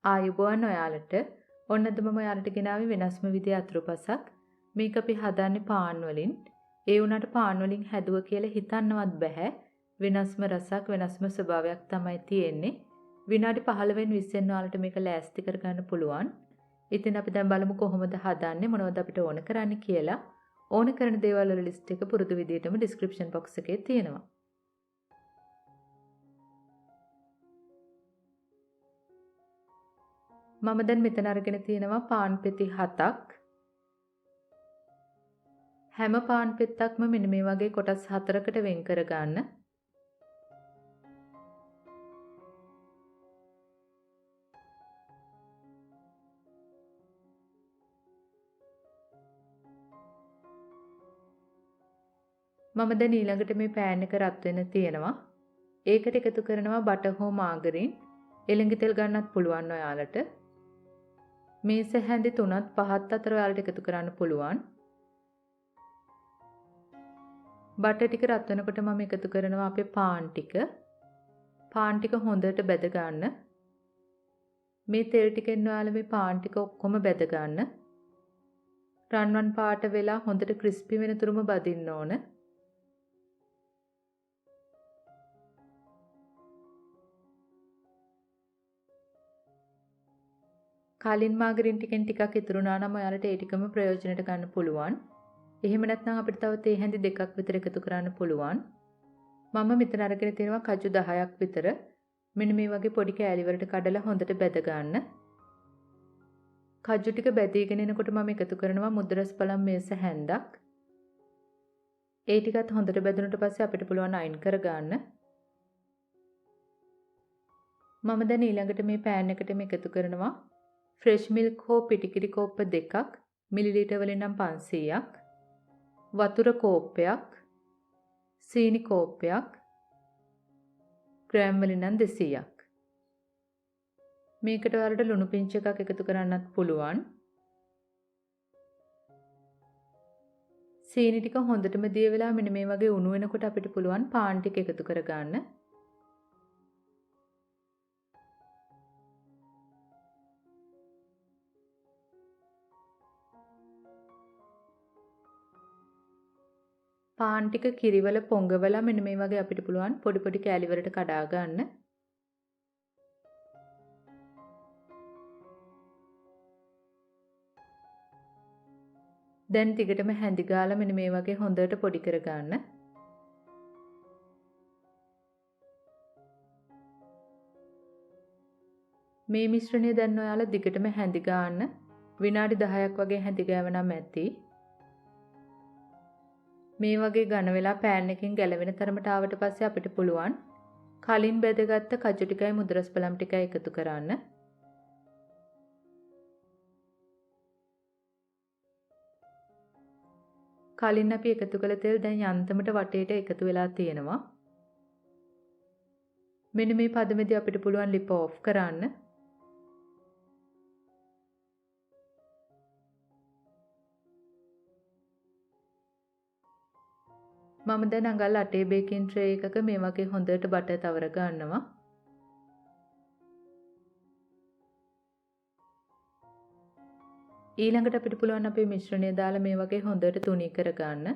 ආයුබෝවන් ඔයාලට. ඔන්න අද මම ඔයාලට ගෙනාවේ වෙනස්ම විදිහේ අතුරුපසක්. මේක අපි හදන්නේ පාන් වලින්. ඒ වුණාට පාන් වලින් හැදුවා කියලා හිතන්නවත් බෑ. වෙනස්ම රසක් වෙනස්ම ස්වභාවයක් තමයි තියෙන්නේ. විනාඩි 15න් 20න් ඔයාලට මේක ලෑස්ති කරගන්න පුළුවන්. ඉතින් අපි දැන් බලමු කොහොමද හදන්නේ මොනවද අපිට ඕන කරන්නේ කියලා. ඕන කරන දේවල් වල ලිස්ට් එක පුරුදු විදිහටම ඩිස්ක්‍රිප්ෂන් බොක්ස් එකේ තියෙනවා. මම දැන් මෙතන අරගෙන තියෙනවා පාන් පෙති 7ක්. හැම පාන් පෙත්තක්ම මෙන්න මේ වගේ කොටස් 4කට වෙන් කර ගන්න. මම දැන් ඊළඟට මේ පෑන් එක රත් වෙන තියෙනවා. ඒකට එකතු කරනවා බටර් හෝ මාගරින්. එළඟ තෙල් ගන්නත් පුළුවන් ඔයාලට. මේස හැඳි 3ත් 5ත් අතර ඔයාලට එකතු කරන්න පුළුවන්. බටර් ටික රත් වෙනකොට මම එකතු කරනවා අපේ පාන් ටික. පාන් ටික හොඳට බැද ගන්න. මේ තෙල් ටිකෙන් ඔයාලා මේ පාන් ටික ඔක්කොම බැද ගන්න. රන්වන් පාට වෙලා හොඳට ක්‍රිස්පි වෙන තුරුම බදින්න ඕන. කලින් මාගරින් ටිකෙන් ටිකක් ඉතුරුනා නම් ඔයාලට ඒ ටිකම ප්‍රයෝජනට ගන්න පුළුවන්. එහෙම නැත්නම් අපිට තව තේ හැඳි 2ක් විතර එකතු කරන්න පුළුවන්. මම මෙතන අරගෙන තියෙනවා කජු 10ක් විතර. මෙන්න මේ වගේ පොඩි කෑලි වලට කඩලා හොඳට බැද ගන්න. කජු ටික බැදීගෙන එනකොට මම එකතු කරනවා මුද්‍රස් පළම් මේස හැන්දක්. ඒ ටිකත් හොඳට බැදුනට පස්සේ අපිට පුළුවන් අයින් කර ගන්න. මම දැන් ඊළඟට මේ පෑන් එකට එකතු කරනවා ෆ්‍රෙෂ් මිල්ක් හෝ පිටිකිරි කෝප්ප 2ක් මිලිලීටර් වලින් නම් 500ක්. වතුර කෝප්පයක්, සීනි කෝප්පයක්, ග්‍රෑම් වලින් නම් 200ක්. මේකට ඔයාලට ලුණු පිංච එකක් එකතු කරන්නත් පුළුවන්. සීනි ටික හොඳටම දිය වෙලා මෙන්න මේ වගේ උණු වෙනකොට අපිට පුළුවන් පාන් ටික එකතු කරගන්න. පාන් ටික කිරිවල පොඟවලා මෙන්න මේ වගේ අපිට පුළුවන් පොඩි පොඩි කෑලි වලට කඩා ගන්න. දැන් ටිකටම හැඳි ගාලා මෙන්න මේ වගේ හොඳට පොඩි කර ගන්න. මේ මිශ්‍රණය දැන් ඔයාලා දිගටම හැඳි ගන්න. විනාඩි 10ක් වගේ හැඳි ගෑවනම් ඇති. මේ වගේ ඝන වෙලා පෑන් එකෙන් ගැලවෙන තරමට ආවට පස්සේ අපිට පුළුවන් කලින් බැදගත්ත කජු ටිකයි මුද්‍රස් පළම් ටිකයි එකතු කරන්න. කලින් අපි එකතු කළ තෙල් දැන් යන්තමට වටේට එකතු වෙලා තියෙනවා. මෙන්න මේ පදමේදී අපිට පුළුවන් ලිප ඔෆ් කරන්න. මම දැන් අඟල් 8 බේකින් ට්‍රේ එකක මේ වගේ හොඳට බටර් තවර ගන්නවා. ඊළඟට අපිට පුළුවන් අපේ මිශ්‍රණය දාලා මේ වගේ හොඳට තුනී කර ගන්න.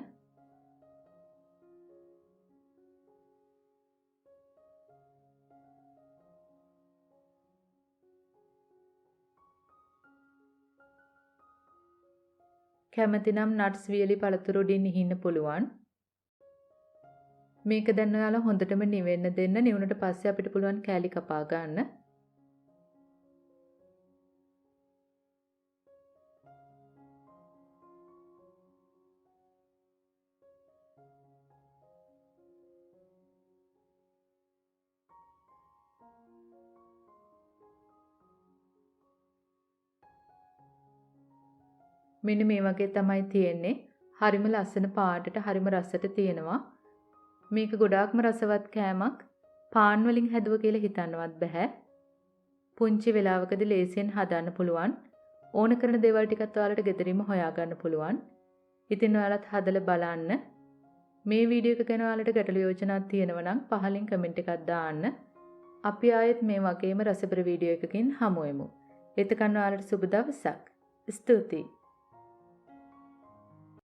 කැමතිනම් නට්ස් වියලි පළතුරු උඩින් ඉහින්න පුළුවන්. මේක දැන් ඔයාලා හොඳටම නිවෙන්න දෙන්න. නිවුනට පස්සේ අපිට පුළුවන් කෑලි කපා ගන්න. මෙන්න මේ වගේ තමයි තියෙන්නේ. හරිම ලස්සන පාටට හරිම රසට තියෙනවා. මේක ගොඩාක්ම රසවත් කෑමක්. පාන් වලින් හැදුවා කියලා හිතන්නවත් බෑ. පුංචි වෙලාවකදී ලේසියෙන් හදන්න පුළුවන්. ඕන කරන දේවල් ටිකත් ඔයාලට ගෙදරින්ම හොයාගන්න පුළුවන්. ඉතින් ඔයාලත් හදලා බලන්න. මේ වීඩියෝ එක ගැන ඔයාලට ගැටළු යෝජනාවක් තියෙනවා නම් පහලින් කමෙන්ට් එකක් දාන්න. අපි ආයෙත් මේ වගේම රසබර වීඩියෝ එකකින් හමු වෙමු. එතකන් ඔයාලට සුබ දවසක්. ස්තුතියි.